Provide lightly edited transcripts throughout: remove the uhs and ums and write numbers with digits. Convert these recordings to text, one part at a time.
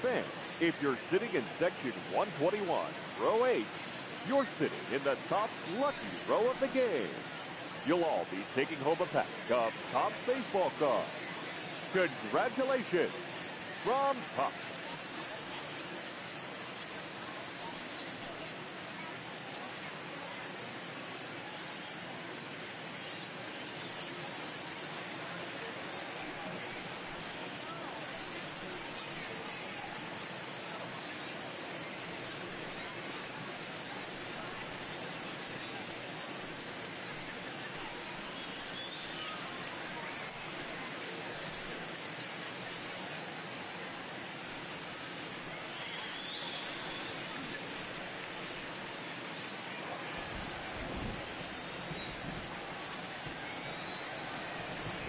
fan, if you're sitting in section 121, row H, you're sitting in the Topps lucky row of the game. You'll all be taking home a pack of Topps baseball cards. Congratulations from Topps.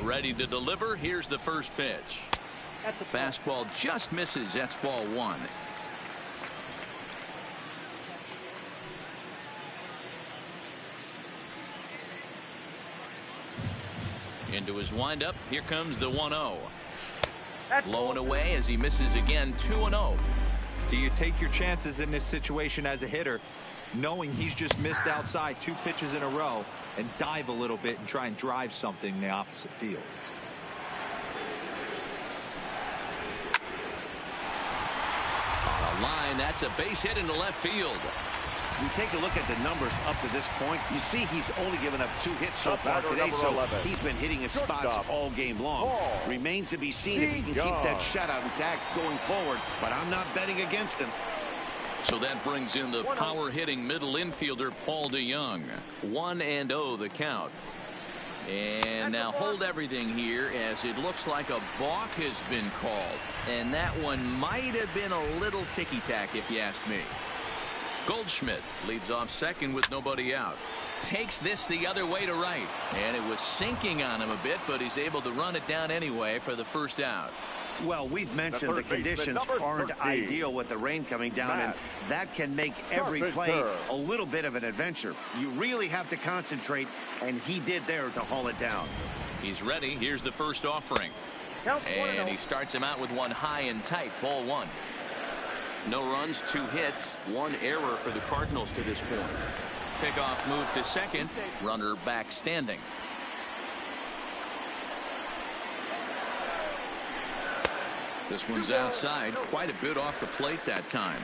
Ready to deliver. Here's the first pitch. Fastball just misses. That's ball one. Into his windup. Here comes the 1-0. Low and away as he misses again. 2-0. Do you take your chances in this situation as a hitter, knowing he's just missed outside 2 pitches in a row, and dive a little bit and try and drive something in the opposite field? On a line, that's a base hit into left field. We take a look at the numbers up to this point. You see he's only given up 2 hits so far today, so he's been hitting his spots all game long. Remains to be seen if he can keep that shutout intact going forward, but I'm not betting against him. So that brings in the power-hitting middle infielder, Paul DeYoung. 1-0 the count. And now hold everything here, as it looks like a balk has been called. And that one might have been a little ticky-tack, if you ask me. Goldschmidt leads off second with nobody out. Takes this the other way to right. And it was sinking on him a bit, but he's able to run it down anyway for the first out. Well, we've mentioned the conditions aren't ideal with the rain coming down, and that can make every play a little bit of an adventure. You really have to concentrate, and he did there to haul it down. He's ready. Here's the first offering. And he starts him out with one high and tight. Ball one. No runs, 2 hits, 1 error for the Cardinals to this point. Pickoff move to second. Runner back standing. This one's outside, quite a bit off the plate that time.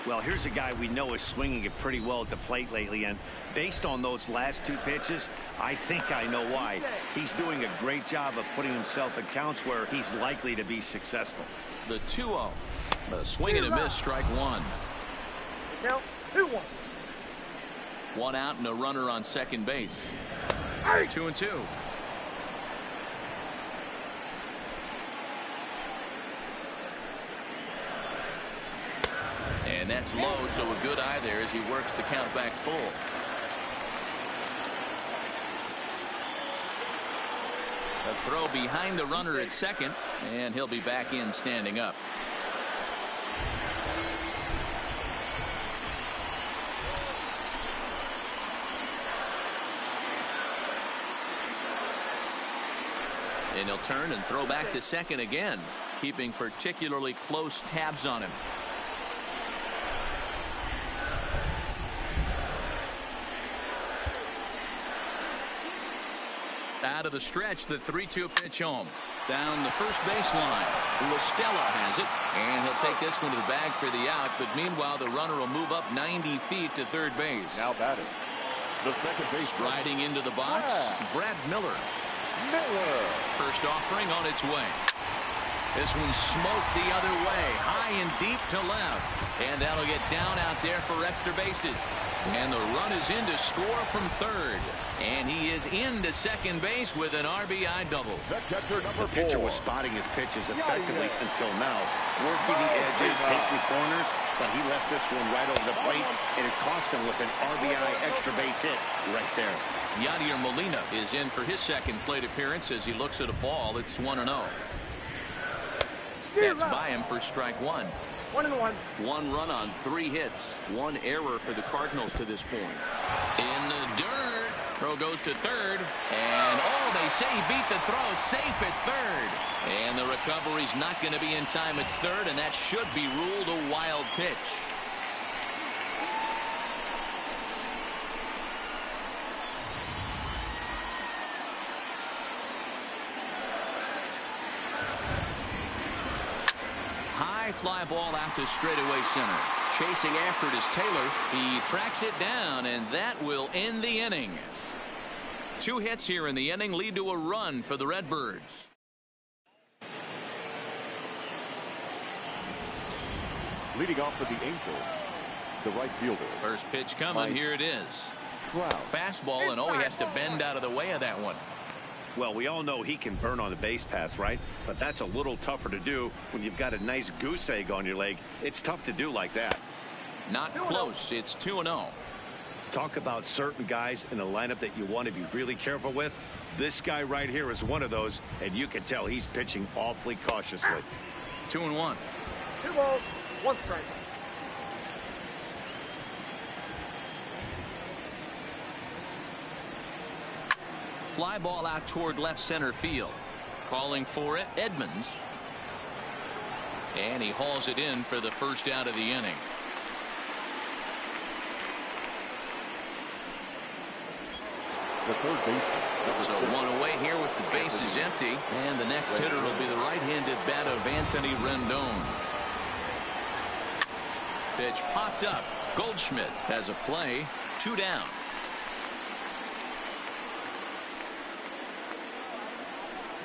Well, here's a guy we know is swinging it pretty well at the plate lately, and based on those last 2 pitches, I think I know why. He's doing a great job of putting himself in counts where he's likely to be successful. The 2-0. A swing and a miss, strike one. Count 2-1. 1 out and a runner on second base. 2-2. And that's low, so a good eye there as he works the count back full. A throw behind the runner at second, and he'll be back in standing up. And he'll turn and throw back to second again, keeping particularly close tabs on him. Out of the stretch, the 3-2 pitch home. Down the first baseline. LaStella has it, and he'll take this one to the bag for the out, but meanwhile the runner will move up 90 feet to third base. Now batting, the second base. Striding into the box, Brad Miller. First offering on its way. This one smoked the other way, high and deep to left, and that'll get down out there for extra bases. And the run is in to score from third, and he is into second base with an RBI double. The catcher, number 4. The pitcher was spotting his pitches effectively until now, working the edges, taking corners, but he left this one right over the plate, and it cost him with an RBI extra base hit right there. Yadier Molina is in for his second plate appearance as he looks at a ball. It's 1-0. That's by him for strike one. 1-1. 1 run on 3 hits. 1 error for the Cardinals to this point. In the dirt. Throw goes to third. And they say he beat the throw. Safe at third. And the recovery's not going to be in time at third, and that should be ruled a wild pitch. High fly ball out to straightaway center. Chasing after it is Taylor. He tracks it down, and that will end the inning. 2 hits here in the inning lead to a run for the Redbirds. Leading off for the Angels, the right fielder. First pitch coming. Here it is. Fastball, and he has to bend out of the way of that one. Well, we all know he can burn on the base pass, right? But that's a little tougher to do when you've got a nice goose egg on your leg. It's tough to do like that. Not close. It's 2-0. Talk about certain guys in the lineup that you want to be really careful with. This guy right here is one of those, and you can tell he's pitching awfully cautiously. 2-1. 2 balls, 1 strike. Fly ball out toward left center field. Calling for it, Edmonds. And he hauls it in for the first out of the inning. The third baseman. So 1 away here with the bases empty. And the next hitter will be the right-handed bat of Anthony Rendon. Pitch popped up. Goldschmidt has a play. 2 down.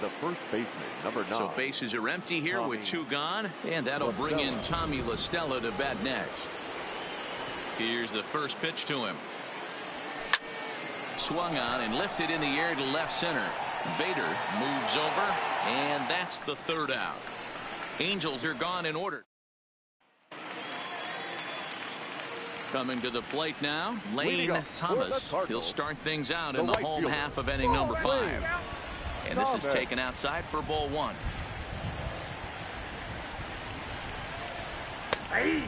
The first baseman, number 9. So bases are empty here with 2 gone, and that'll bring in Tommy La Stella to bat next. Here's the first pitch to him. Swung on and lifted in the air to left center. Bader moves over, and that's the 3rd out. Angels are gone in order. Coming to the plate now, Lane Thomas. He'll start things out in the home half of inning number 5. And this is taken outside for ball 1.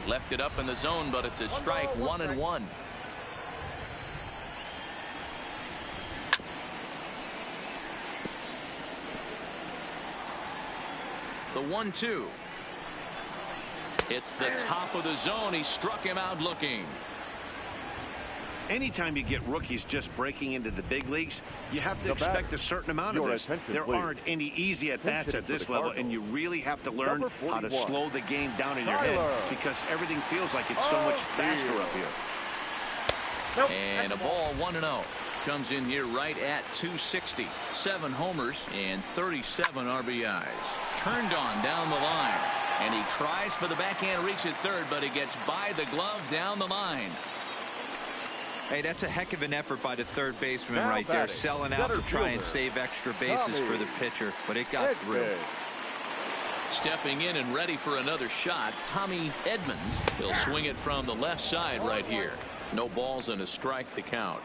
Left it up in the zone, but it's a strike. 1-1. The 1-2. It's the top of the zone. He struck him out looking. Anytime you get rookies just breaking into the big leagues, you have to expect a certain amount of this. There aren't any easy at-bats at this level, and you really have to learn how to slow the game down in your head because everything feels like it's so much faster up here. And a ball. 1-0. Comes in here right at 260. 7 homers and 37 RBIs. Turned on down the line. And he tries for the backhand reach at third, but he gets by the glove down the line. Hey, that's a heck of an effort by the third baseman right there, selling out to try and save extra bases for the pitcher, but it got through. Stepping in and ready for another shot, Tommy Edmonds. He'll swing it from the left side right here. No balls and a strike to count.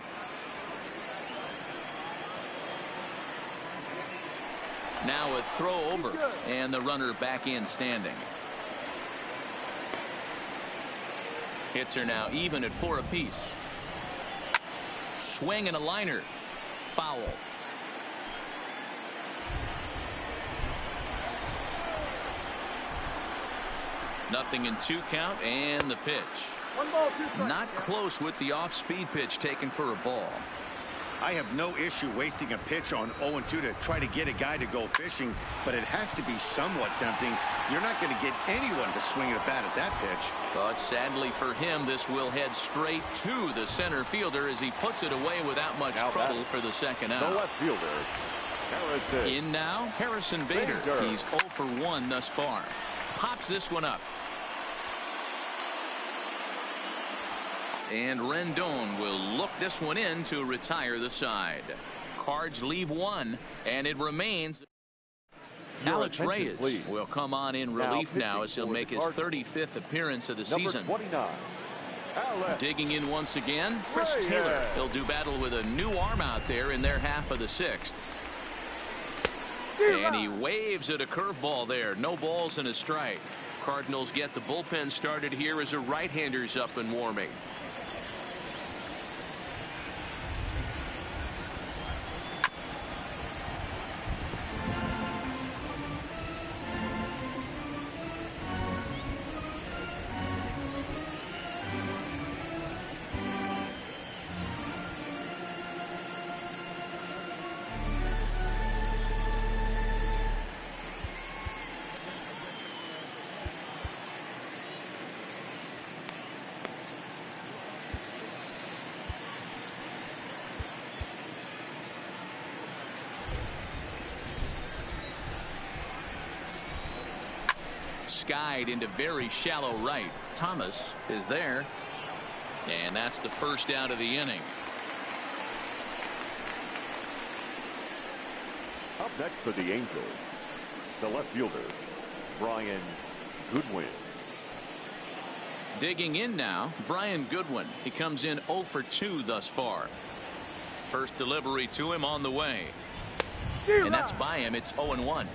Now a throw over, and the runner back in standing. Hits are now even at 4 apiece. Swing and a liner. Foul. Nothing in 2 count, and the pitch. 1 ball, 2 strikes. Not close with the off-speed pitch taken for a ball. I have no issue wasting a pitch on 0-2 to try to get a guy to go fishing, but it has to be somewhat tempting. You're not going to get anyone to swing a bat at that pitch. But sadly for him, this will head straight to the center fielder as he puts it away without much trouble for the second out. The left fielder, Harrison. In now, Harrison Bader. He's 0 for 1 thus far. Pops this one up. And Rendon will look this one in to retire the side. Cards leave 1, and it remains. Alex Reyes will come on in relief now as he'll make his 35th appearance of the season. 29. Digging in once again, Chris Taylor. He'll do battle with a new arm out there in their half of the 6th. And he waves at a curveball there. No balls and a strike. Cardinals get the bullpen started here as a right-hander's up and warming. skied into very shallow right. Thomas is there. And that's the first out of the inning. Up next for the Angels, the left fielder, Brian Goodwin. Digging in now, Brian Goodwin. He comes in 0 for 2 thus far. First delivery to him on the way. And that's by him. It's 0-1.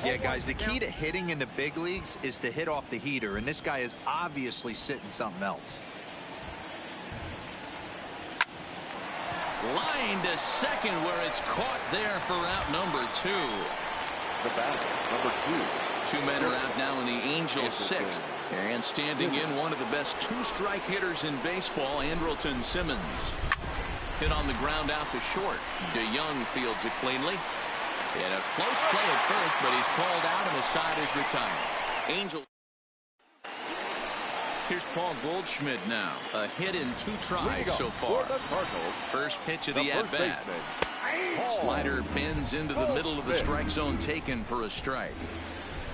Yeah, guys, the key to hitting in the big leagues is to hit off the heater, and this guy is obviously sitting something else. Line to second, where it's caught there for out number 2. The batter, number 2. 2 men are out now in the Angels' 6th. And standing in, one of the best 2-strike hitters in baseball, Andrelton Simmons. Hit on the ground out to short. DeYoung fields it cleanly. And a close play at first, but he's called out and the side is retired. Angels. Here's Paul Goldschmidt now. A hit in 2 tries so far. First pitch of the at-bat. Slider bends into the middle of the strike zone, taken for a strike.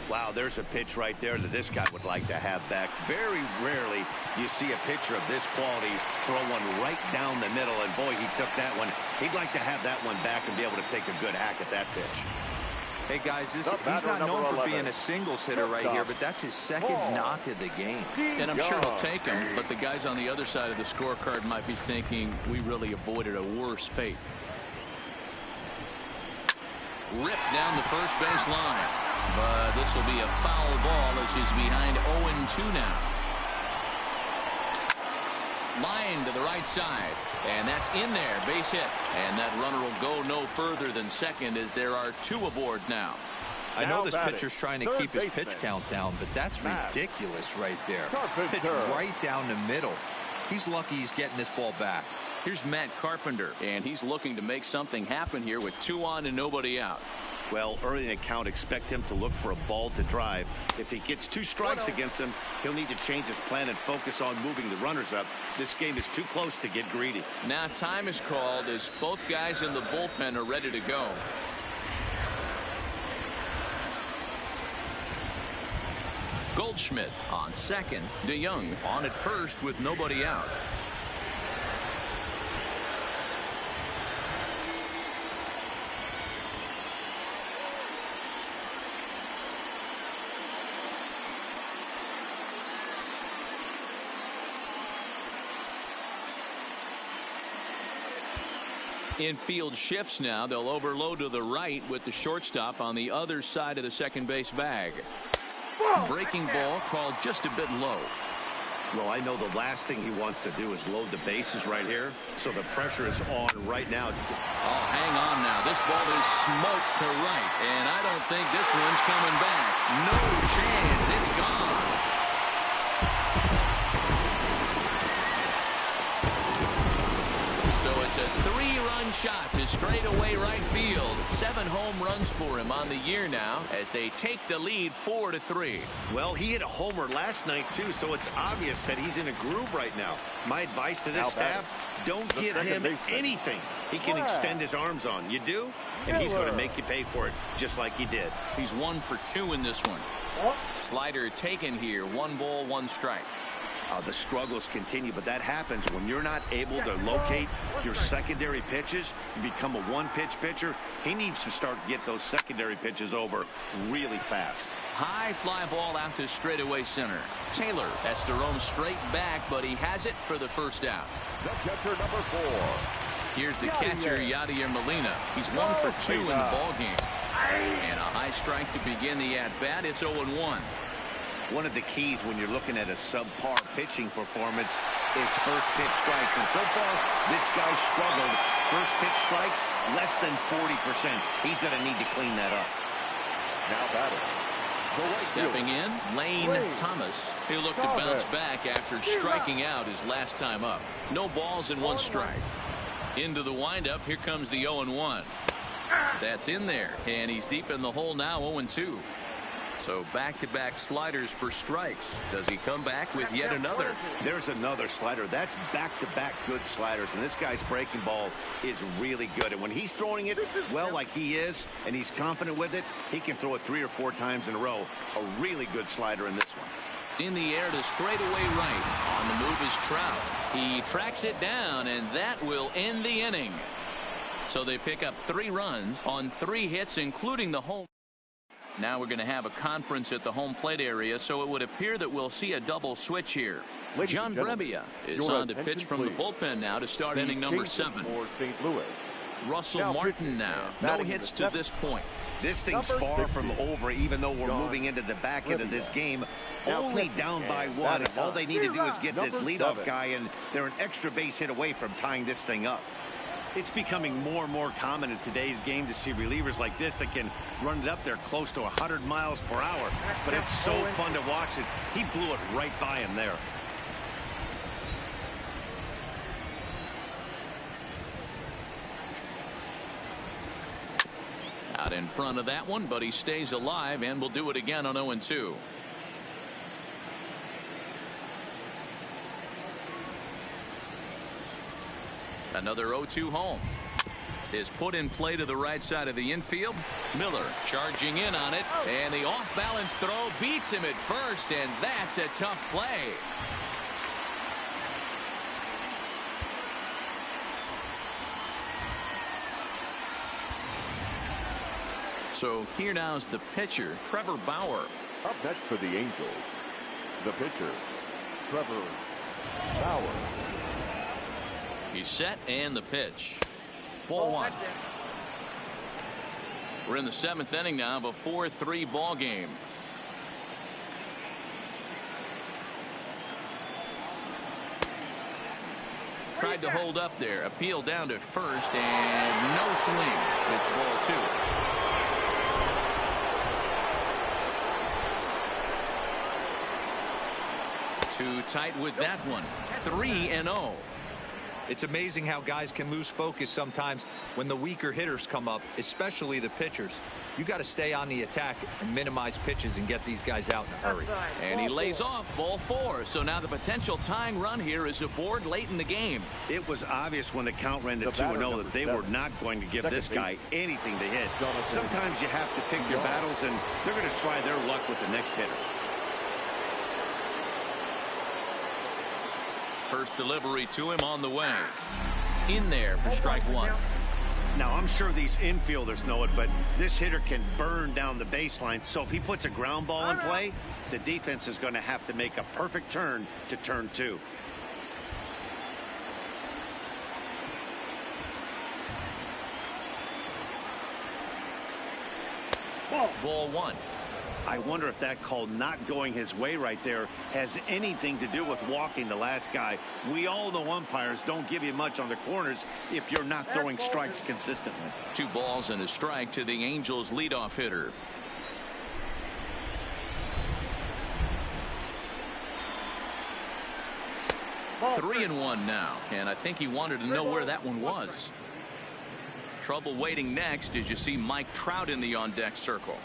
Wow, there's a pitch right there that this guy would like to have back. Very rarely you see a pitcher of this quality throw one right down the middle, and boy, he took that one. He'd like to have that one back and be able to take a good hack at that pitch. Hey, guys, he's not known for being a singles hitter right here, but that's his second knock of the game. And I'm sure he'll take him, but the guys on the other side of the scorecard might be thinking we really avoided a worse fate. Ripped down the first base line. But this will be a foul ball as he's behind 0-2 now. Line to the right side. And that's in there. Base hit. And that runner will go no further than second as there are 2 aboard now. I know this pitcher's trying to keep his pitch count down, but that's ridiculous right there. Pitch right down the middle. He's lucky he's getting this ball back. Here's Matt Carpenter, and he's looking to make something happen here with 2 on and nobody out. Well, early in the count, expect him to look for a ball to drive. If he gets 2 strikes against him, he'll need to change his plan and focus on moving the runners up. This game is too close to get greedy. Now time is called as both guys in the bullpen are ready to go. Goldschmidt on second. DeYoung on at first with nobody out. Infield shifts now. They'll overload to the right with the shortstop on the other side of the second base bag. Breaking ball called just a bit low. Well, I know the last thing he wants to do is load the bases right here, so the pressure is on right now. Oh, hang on now. This ball is smoked to right, and I don't think this one's coming back. No chance. It's gone. So it's a 3-run shot to straightaway right field. 7 home runs for him on the year now as they take the lead 4-3. Well, he hit a homer last night, too, so it's obvious that he's in a groove right now. My advice to this staff, don't give him anything he can extend his arms on. You do, and he's going to make you pay for it, just like he did. He's 1 for 2 in this one. Slider taken here. 1 ball, 1 strike. The struggles continue, but that happens when you're not able to locate your secondary pitches. You become a 1-pitch pitcher. He needs to start to get those secondary pitches over really fast. High fly ball out to straightaway center. Taylor has to roam straight back, but he has it for the first out. The catcher, number 4. Here's the catcher, Yadier Molina. He's 1 for 2 in the ballgame. And a high strike to begin the at-bat. It's 0-1. One of the keys when you're looking at a subpar pitching performance is first pitch strikes. And so far, this guy struggled. First pitch strikes, less than 40%. He's going to need to clean that up. Now batting. Stepping in, Lane Thomas. He'll look to bounce back after striking out his last time up. No balls and 1 strike. Into the windup. Here comes the 0-1. That's in there. And he's deep in the hole now, 0-2. So back-to-back sliders for strikes. Does he come back with yet another? There's another slider. That's back-to-back good sliders, and this guy's breaking ball is really good. And when he's throwing it well like he is, and he's confident with it, he can throw it 3 or 4 times in a row. A really good slider in this one. In the air to straightaway right. On the move is Trout. He tracks it down, and that will end the inning. So they pick up 3 runs on 3 hits, including the home. Now we're going to have a conference at the home plate area, so it would appear that we'll see a double switch here. John Brebbia is on to pitch from the bullpen now to start inning number 7. For St. Louis. Russell Martin now. No hits to this point. This thing's far from over, even though we're moving into the back end of this game. Only down by 1. And all they need to do is get this leadoff guy, and they're an extra base hit away from tying this thing up. It's becoming more and more common in today's game to see relievers like this that can run it up there close to 100 miles per hour. But it's so fun to watch it. He blew it right by him there. Out in front of that one, but he stays alive and will do it again on 0-2. Another 0-2 home is put in play to the right side of the infield. Miller charging in on it, and the off-balance throw beats him at first, and that's a tough play. So here now is the pitcher, Trevor Bauer. Up next for the Angels, the pitcher, Trevor Bauer. He's set and the pitch. Ball 1. We're in the 7th inning now of a 4-3 ball game. Tried to hold up there. Appeal down to first and no swing. It's ball 2. Too tight with that one. 3-0. It's amazing how guys can lose focus sometimes when the weaker hitters come up, especially the pitchers. You got to stay on the attack and minimize pitches and get these guys out in a hurry. And he lays off ball 4. So now the potential tying run here is aboard late in the game. It was obvious when the count ran to 2-0 that they were not going to give this guy anything to hit. Sometimes you have to pick your battles, and they're going to try their luck with the next hitter. First delivery to him on the way. In there for strike 1. Now, I'm sure these infielders know it, but this hitter can burn down the baseline. So if he puts a ground ball in play, the defense is going to have to make a perfect turn to turn 2. Ball 1. I wonder if that call not going his way right there has anything to do with walking the last guy. We all know umpires don't give you much on the corners if you're not throwing strikes consistently. 2 balls and a strike to the Angels leadoff hitter. Ball 3-1 now, and I think he wanted to know where that one was. Trouble waiting next as you see Mike Trout in the on-deck circle.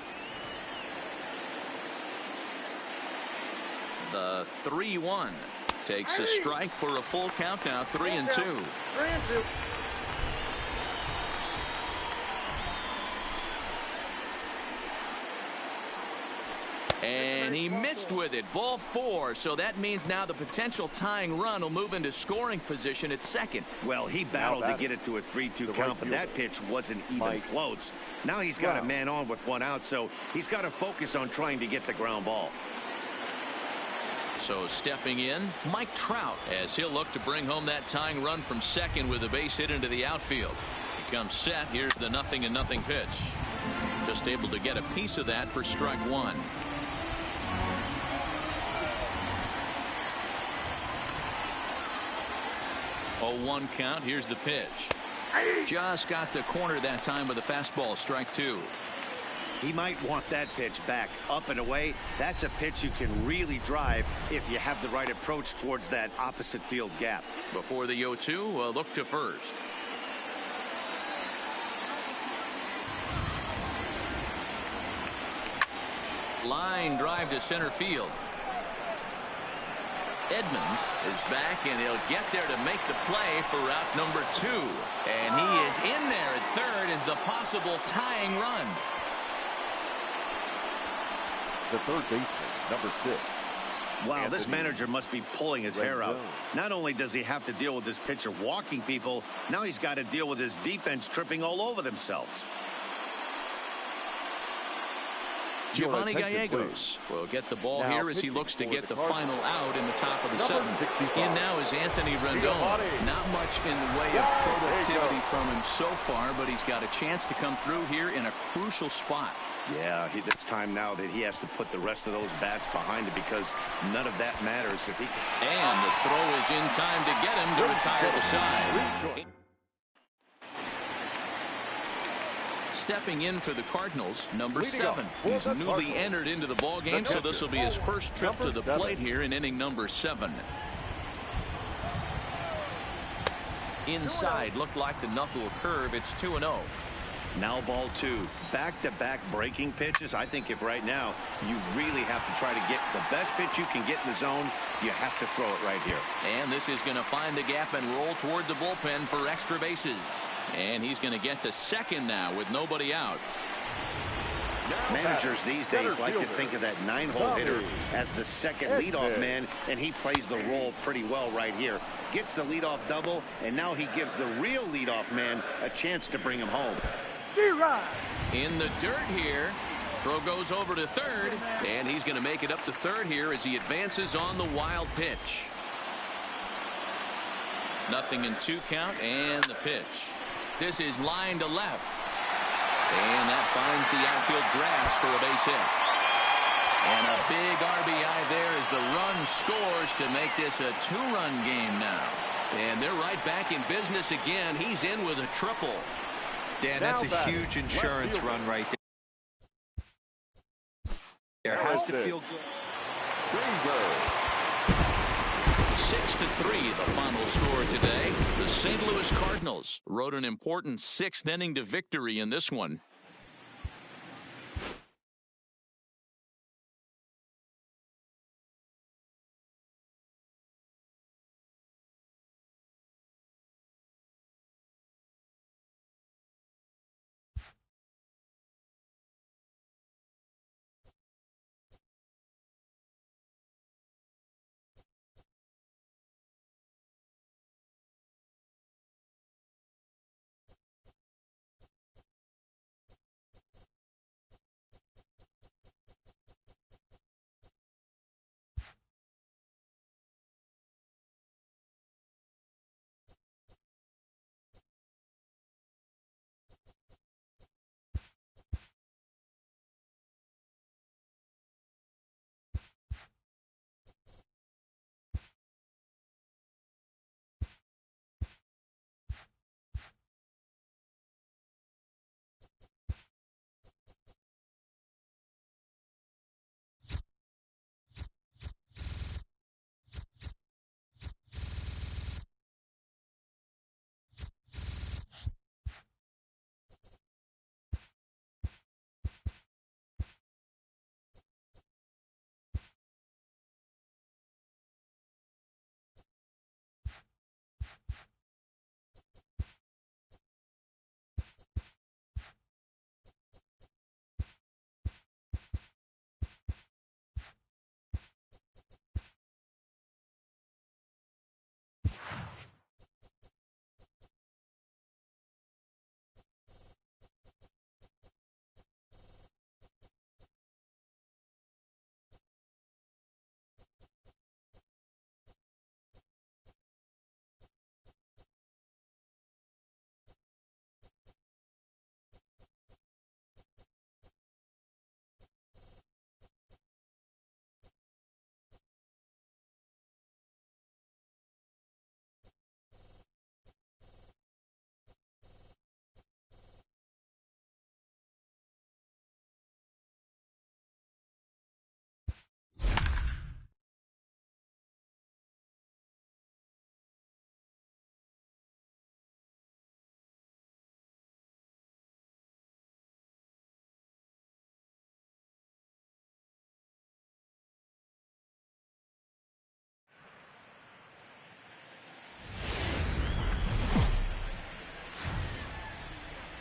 The 3-1 takes a strike for a full count now. 3-2. 3-2. And he missed with it. Ball 4. So that means now the potential tying run will move into scoring position at second. Well, he battled to get it to a 3-2 count, but that pitch wasn't even close. Now he's got a man on with 1 out, so he's got to focus on trying to get the ground ball. So stepping in, Mike Trout, as he'll look to bring home that tying run from second with a base hit into the outfield. He comes set. Here's the 0-0 pitch. Just able to get a piece of that for strike 1. Oh, 1 count. Here's the pitch. Just got the corner that time with a fastball. Strike 2. He might want that pitch back up and away. That's a pitch you can really drive if you have the right approach towards that opposite field gap. Before the 0-2, a look to first. Line drive to center field. Edmonds is back, and he'll get there to make the play for route number 2. And he is in there at third as the possible tying run. The third baseman, number 6. Wow, this manager must be pulling his hair out. Not only does he have to deal with this pitcher walking people, now he's got to deal with his defense tripping all over themselves. Giovanni Gallegos will get the ball here as he looks to get the final out in the top of the 7th. In now is Anthony Rendon. Not much in the way of productivity from him so far, but he's got a chance to come through here in a crucial spot. Yeah, it's time now that he has to put the rest of those bats behind it, because none of that matters if he. And the throw is in time to get him to retire the side. Stepping in for the Cardinals, number 7. He's newly entered into the ball game, so this will be his first trip to the plate here in inning number 7. Inside, looked like the knuckle curve. It's 2-0. Now ball 2. Back-to-back breaking pitches. I think if right now you really have to try to get the best pitch you can get in the zone, you have to throw it right here. And this is going to find the gap and roll toward the bullpen for extra bases. And he's going to get to second now with nobody out. Managers these days like to think of that 9-hole hitter as the second leadoff man, and he plays the role pretty well right here. Gets the leadoff double, and now he gives the real leadoff man a chance to bring him home. In the dirt here. Throw goes over to third, and he's going to make it up to third here as he advances on the wild pitch. 0-2 count, and the pitch. This is line to left. And that finds the outfield grass for a base hit. And a big RBI there as the run scores to make this a 2-run game now. And they're right back in business again. He's in with a triple. Dan, that's a huge insurance run right there. Has to feel good. 6-3 the final score today. The St. Louis Cardinals rode an important 6th inning to victory in this one.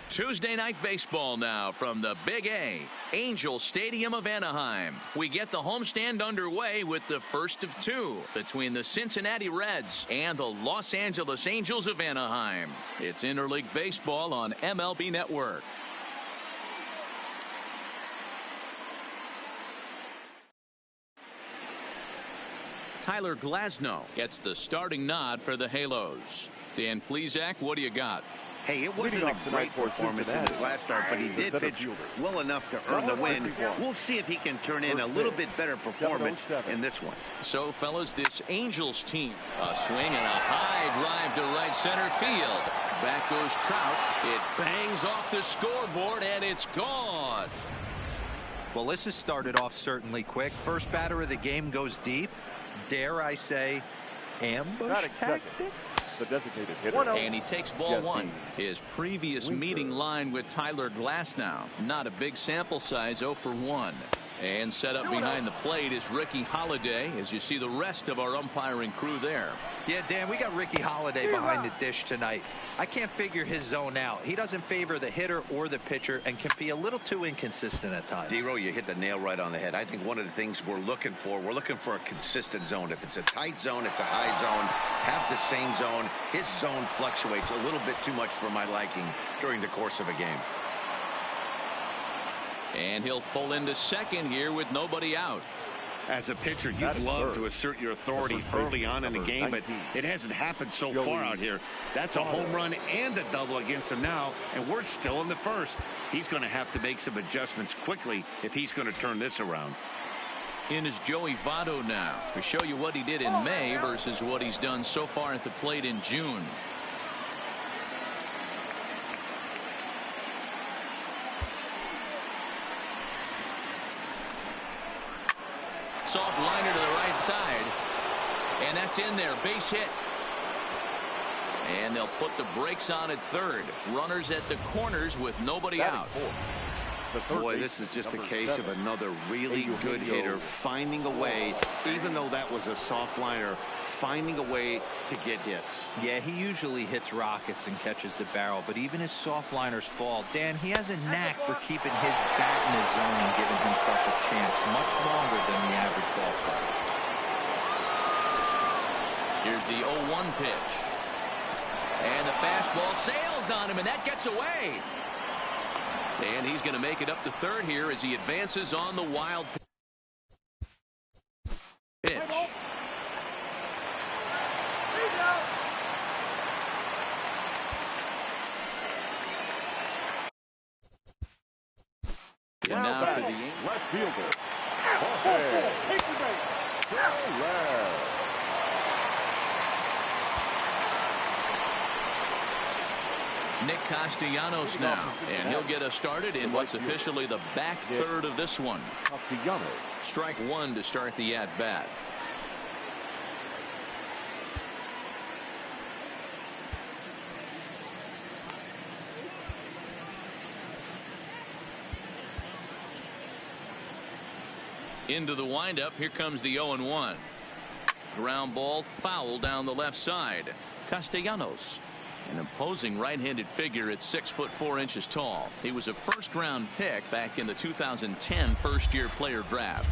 Tuesday night baseball now from the Big A, Angels Stadium of Anaheim. We get the homestand underway with the first of two between the Cincinnati Reds and the Los Angeles Angels of Anaheim. It's interleague baseball on MLB Network. Tyler Glasnow gets the starting nod for the Halos. Dan Plesac, what do you got? Hey, it wasn't a great performance in his last start, but he did pitch well enough to earn the win. We'll see if he can turn in a little bit better performance in this one. So, fellas, this Angels team, a swing and a high drive to right center field. Back goes Trout. It bangs off the scoreboard, and it's gone. Well, this has started off certainly quick. First batter of the game goes deep. Dare I say, ambush tactics? The designated hitter. And he takes ball one. His previous meeting line with Tyler Glasnow. Not a big sample size, 0 for 1. And set up behind the plate is Ricky Holiday, as you see the rest of our umpiring crew there. Yeah, Dan, we got Ricky Holiday behind the dish tonight. I can't figure his zone out. He doesn't favor the hitter or the pitcher and can be a little too inconsistent at times. D-Row, you hit the nail right on the head. I think one of the things we're looking for a consistent zone. If it's a tight zone, it's a high zone. Have the same zone. His zone fluctuates a little bit too much for my liking during the course of a game. And he'll pull into second here with nobody out. As a pitcher, you'd love to assert your authority early on in the game, but it hasn't happened so far out here. That's a home run and a double against him now, and we're still in the first. He's going to have to make some adjustments quickly if he's going to turn this around. In is Joey Votto now. We show you what he did in May versus what he's done so far at the plate in June. Soft liner to the right side. And that's in there. Base hit. And they'll put the brakes on at third. Runners at the corners with nobody out. Boy, this is just a case of another really good hitter finding a way, even though that was a soft liner, finding a way to get hits. Yeah, he usually hits rockets and catches the barrel, but even his soft liners fall. Dan, he has a knack for keeping his bat in his zone and giving himself a chance much longer than the average ball player. Here's the 0-1 pitch. And the fastball sails on him, and that gets away. And he's going to make it up to third here as he advances on the wild pitch. And now for the left fielder. Nick Castellanos now, and he'll get us started in what's officially the back third of this one. Strike one to start the at-bat. Into the windup. Here comes the 0-1. Ground ball foul down the left side. Castellanos, an imposing right-handed figure at 6'4" tall. He was a first-round pick back in the 2010 first-year player draft.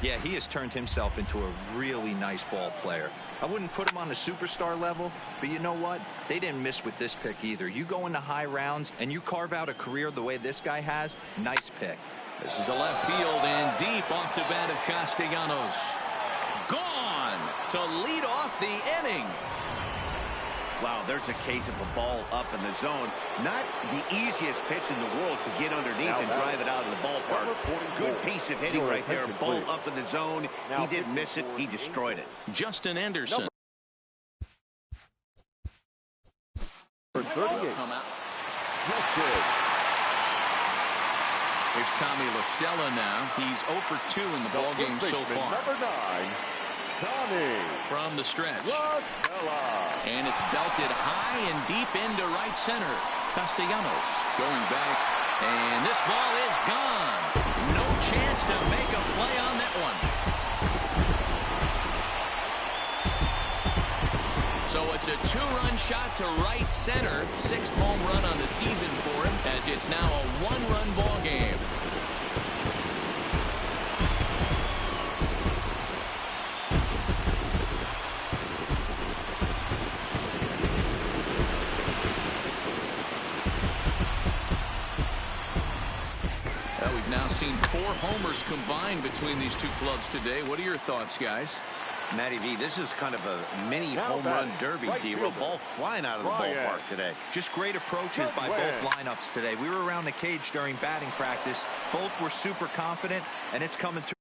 Yeah, he has turned himself into a really nice ball player. I wouldn't put him on a superstar level, but you know what? They didn't miss with this pick either. You go into high rounds and you carve out a career the way this guy has, nice pick. This is the left field and deep off the bat of Castellanos. Gone to lead off the inning. Wow, there's a case of a ball up in the zone. Not the easiest pitch in the world to get underneath and drive it out of the ballpark. Good piece of hitting right there. Ball up in the zone. He didn't miss it. He destroyed it. Justin Anderson. For 38. Come out. Here's Tommy LaStella now. He's 0 for 2 in the ballgame so far. Number 9, Tommy. From the stretch. LaStella. And it's belted high and deep into right center. Castellanos going back. And this ball is gone. No chance to make a play on that one. So a It's a 2-run shot to right center. 6th home run on the season for him, as it's now a 1-run ball game. We've now seen 4 homers combined between these two clubs today. What are your thoughts, guys? Matty V, this is kind of a mini home run derby, D-Roll. Ball flying out of the ballpark today. Just great approaches by both lineups today. We were around the cage during batting practice. Both were super confident, and it's coming through.